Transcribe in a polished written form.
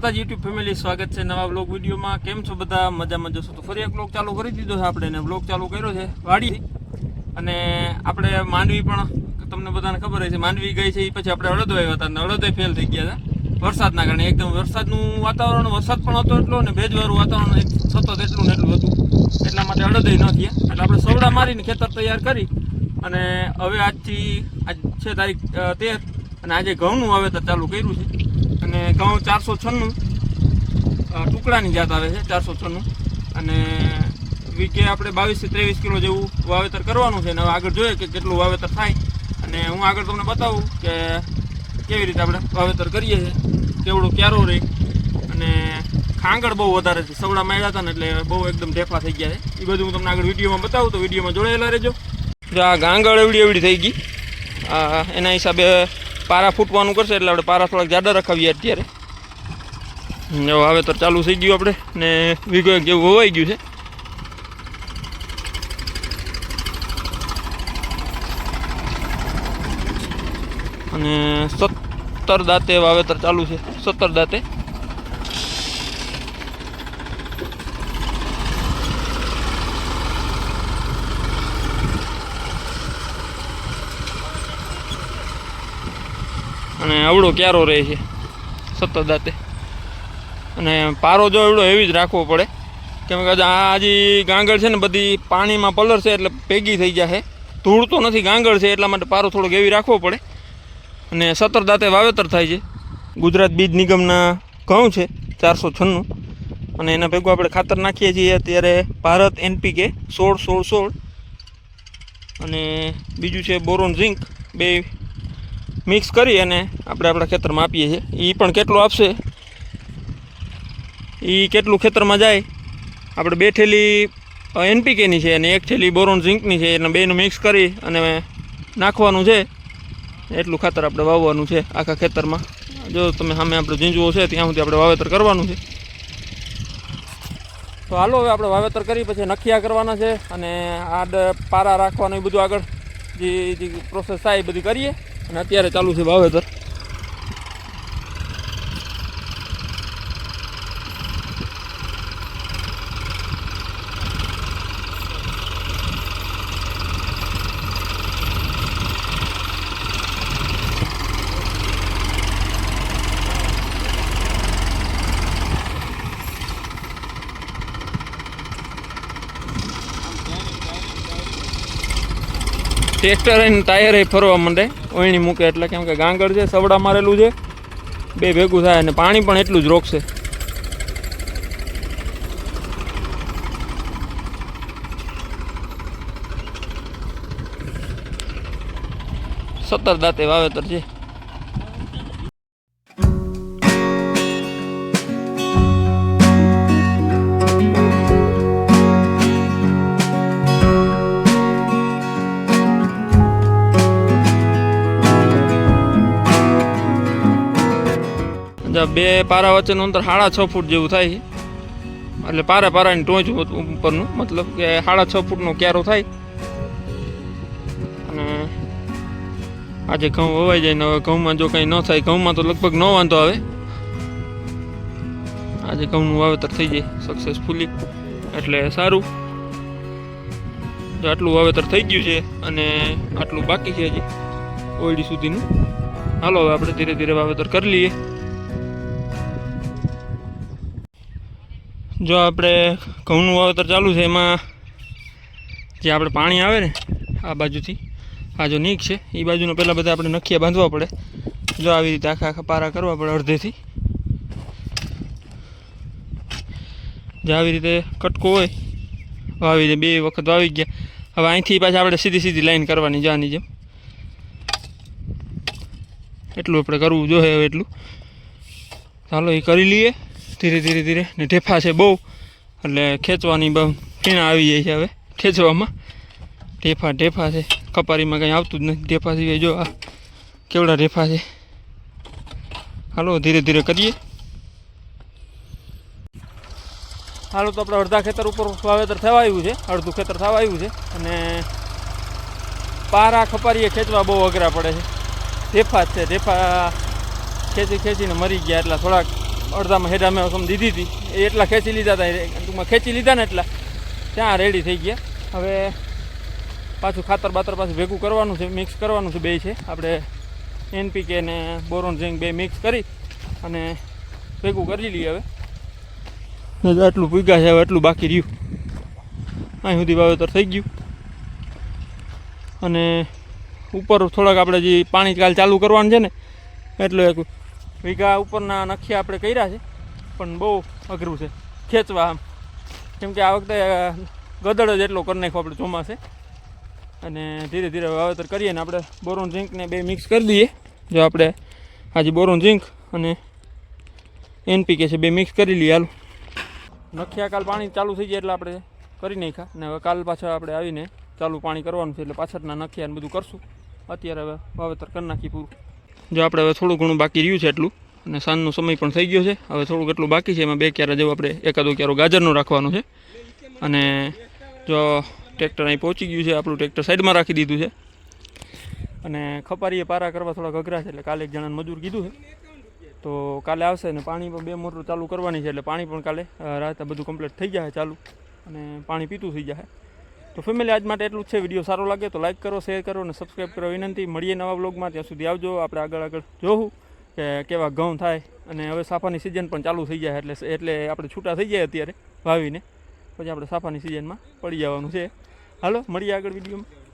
માતાજી YouTube family, સ્વાગત છે નવા બ્લોગ વિડીયોમાં। કેમ છો બધા? મજામાં જશો તો ફરી એક બ્લોગ ચાલુ કરી દીધો છે આપણે, ને બ્લોગ ચાલુ કર્યો છે વાડી। અને આપણે માંડવી પણ તમને બધાને ખબર છે, માંડવી ગઈ છે એ પછી આપણે અડદ વાવ્યા હતા, અને અડદ ફેલ થઈ ગયા હતા વરસાદના કારણે। એકદમ વરસાદનું વાતાવરણ, વરસાદ પણ હતો એટલો, ને ભેજવાળું વાતાવરણ સતત એટલું ને એટલું હતું, એટલા માટે અડદ ન થયા। એટલે આપણે સવડા મારીને ખેતર તૈયાર કરી, અને હવે આજ છે તારીખ 13, અને આજે ઘઉંનું વાવેતર ચાલુ કર્યું છે। અને ઘઉં 496 ટુકડાની જાત આવે છે, 496, અને વીકે આપણે 22 થી 23 કિલો જેવું વાવેતર કરવાનું છે। અને હવે આગળ જોઈએ કે કેટલું વાવેતર થાય, અને હું આગળ તમને બતાવું કે કેવી રીતે આપણે વાવેતર કરીએ છીએ, કેવડો ક્યારો રહે। અને ખાંગળ બહુ વધારે છે, સવડા માર્યા હતા ને એટલે બહુ એકદમ ઢેફા થઈ ગયા છે, એ બધું હું તમને આગળ વિડીયોમાં બતાવું, તો વિડીયોમાં જોડાયેલા રહેજો। જો આ ગાંગળ એવડી થઈ ગઈ, એના હિસાબે પારા ફૂટવાનું કરશે, એટલે આપણે પારા થોડાક જાડા રખાવીએ અત્યારે। વાવેતર ચાલુ થઈ ગયું આપણે, ને વીઘો એક જેવું વવાઈ ગયું છે। અને 17 દાંતે વાવેતર ચાલુ છે, 17 દાંતે। અને આવડો ક્યારો રહે છે 17 દાંતે। અને પારો જો એવડો એવી જ રાખવો પડે, કેમ કે આ જે ગાંગળ છે ને બધી પાણીમાં પલર છે, એટલે ભેગી થઈ જાય, ધૂળ તો નથી, ગાંગળ છે, એટલા માટે પારો થોડોક એવી રાખવો પડે। અને 17 દાંતે વાવેતર થાય છે। ગુજરાત બીજ નિગમના ઘઉં છે 496, અને એના ભેગું આપણે ખાતર નાખીએ છીએ અત્યારે ભારત NPK 16-16-16, અને બીજું છે બોરોન ઝિંક, બે મિક્સ કરી અને આપણે આપણા ખેતરમાં આપીએ છીએ। એ પણ કેટલું આપશે, એ કેટલું ખેતરમાં જાય, આપણે 2 થેલી NPKની છે અને 1 થેલી બોરોન ઝિંકની છે, એને બેનું મિક્સ કરી અને નાખવાનું છે। એટલું ખાતર આપણે વાવવાનું છે આખા ખેતરમાં। જો તમે સામે આપણે ઝીંજવો છે ત્યાં સુધી આપણે વાવેતર કરવાનું છે। તો હાલો હવે આપણે વાવેતર કરી પછી નખિયા કરવાના છે, અને આડ પારા રાખવાનું, એ બધું આગળ જે પ્રોસેસ થાય એ બધી કરીએ। અને અત્યારે ચાલુ છે વાવેતર। ટ્રેક્ટર અને ટાયર ફરવા માંડે, ઓયણી મૂકે એટલે, કેમ કે ગાંગળ છે, સવડા મારેલું છે, બે ભેગું થાય, અને પાણી પણ એટલું જ રોકશે। સત્તર દાંતે વાવેતર છે। બે પારા વચ્ચેનું અંતર 6.5 ફૂટ જેવું થાય છે, એટલે પારાની ટોચ ઉપરનું, મતલબ કે 6.5 ફૂટનો ક્યારો થાય। અને આજે ઘઉં વવાઈ જાય ને હવે ઘઉંમાં જો કંઈ ન થાય, ઘઉંમાં તો લગભગ ન વાંધો આવે, આજે ઘઉંનું વાવેતર થઈ જાય સક્સેસફુલી, એટલે સારું। જો આટલું વાવેતર થઈ ગયું છે, અને આટલું બાકી છે હજી ઓયડી સુધીનું। હાલો હવે આપણે ધીરે ધીરે વાવેતર કરી લઈએ। જો આપણે ઘઉંનું વાવેતર ચાલુ છે, એમાં જે આપણે પાણી આવે ને આ બાજુથી, આ જો નીક છે એ બાજુનો પહેલાં બધા આપણે નખિયા બાંધવા પડે। જો આવી રીતે આખા પારા કરવા પડે અડધેથી, જે આવી રીતે કટકો હોય વાવી દે, 2 વખત વાવી ગયા। હવે અહીંથી પાછા આપણે સીધી લાઈન કરવાની, જાની જેમ, એટલું આપણે કરવું જોઈએ હવે એટલું। ચાલો એ કરી લઈએ ધીરે ધીરે। ને ઢેફા છે બહુ, એટલે ખેંચવાની બહુ ફીણા આવી જાય છે હવે ખેંચવામાં, ઢેફા છે, કપારીમાં કંઈ આવતું જ નથી ઢેફા સિવાય। જો આ કેવડા ઢેફા છે। હાલો ધીરે ધીરે કરીએ। હાલો તો આપણે અડધા ખેતર ઉપર વાવેતર થવા આવ્યું છે, અડધું ખેતર થવા આવ્યું છે, અને પારા ખપારીએ ખેંચવા બહુ અઘરા પડે છે, ઢેફા જ છે, ઢેફા ખેંચીને મરી ગયા, એટલે થોડાક અડધામાં હેઠા મેં સમ દીધી હતી એ એટલા ખેંચી લીધા હતા, ટૂંકમાં ખેંચી લીધા ને એટલા ત્યાં રેડી થઈ ગયા. હવે પાછું ખાતર બાતર પાછું ભેગું કરવાનું છે, મિક્સ કરવાનું છે. બે છે આપણે NPK ને બોરોન ઝિંક બે મિક્સ કરી અને ભેગું કરી લઈએ. હવે આટલું પૂગ્યા છે, હવે એટલું બાકી રહ્યું. અહીં સુધી વાવેતર થઈ ગયું અને ઉપર થોડાક આપણે જે પાણી કાલ ચાલુ કરવાનું છે ને એટલે એક વીઘા ઉપરના નખિયા આપણે કર્યા છે, પણ બહુ અઘરું છે ખેંચવા આમ, કેમ કે આ વખતે ગદડ જ એટલો કરી નાખ્યો આપણે ચોમાસે. અને ધીરે ધીરે વાવેતર કરીએ ને આપણે બોરોન ઝિંકને બે મિક્સ કરી દઈએ. જો આપણે આજે બોરોન ઝિંક અને NPK છે બે મિક્સ કરી લઈએ. હાલો નખિયા કાલ પાણી ચાલુ થઈ જાય એટલે આપણે કરી નાખ્યા ને હવે કાલ પાછા આપણે આવીને ચાલુ પાણી કરવાનું છે, એટલે પાછળના નખિયા ને બધું કરશું. અત્યારે હવે વાવેતર કરી નાખી પૂરું. જો આપણે હવે થોડું ઘણું બાકી રહ્યું છે એટલું, અને સાંજનો સમય પણ થઈ ગયો છે. હવે થોડુંક એટલું બાકી છે, એમાં 2 ક્યારા જેવું આપણે એકાદો ક્યારો ગાજરનો રાખવાનો છે. અને જો ટ્રેક્ટર અહીં પહોંચી ગયું છે, આપણું ટ્રેક્ટર સાઈડમાં રાખી દીધું છે. અને ખપારીએ પારા કરવા થોડા અઘરા છે, એટલે કાલે એક જણાને મજૂર કીધું છે, તો કાલે આવશે. ને પાણી પણ 2 મોટર ચાલુ કરવાની છે, એટલે પાણી પણ કાલે રાતે બધું કમ્પ્લીટ થઈ જાય ચાલુ, અને પાણી પીતું થઈ જાય. તો ફેમિલી આજ માટે એટલું જ છે. વિડીયો સારો લાગે તો લાઇક કરો, શેર કરો અને સબસ્ક્રાઈબ કરો વિનંતી. મળીએ નવા વ્લોગમાં, ત્યાં સુધી આવજો. આપણે આગળ જોવું કે કેવા ઘઉં થાય. અને હવે સાફાની સિઝન પણ ચાલુ થઈ જાય, એટલે આપણે છૂટા થઈ જાય અત્યારે વાવીને, પછી આપણે સાફાની સિઝનમાં પડી જવાનું છે. હાલો મળીએ આગળ વિડીયોમાં.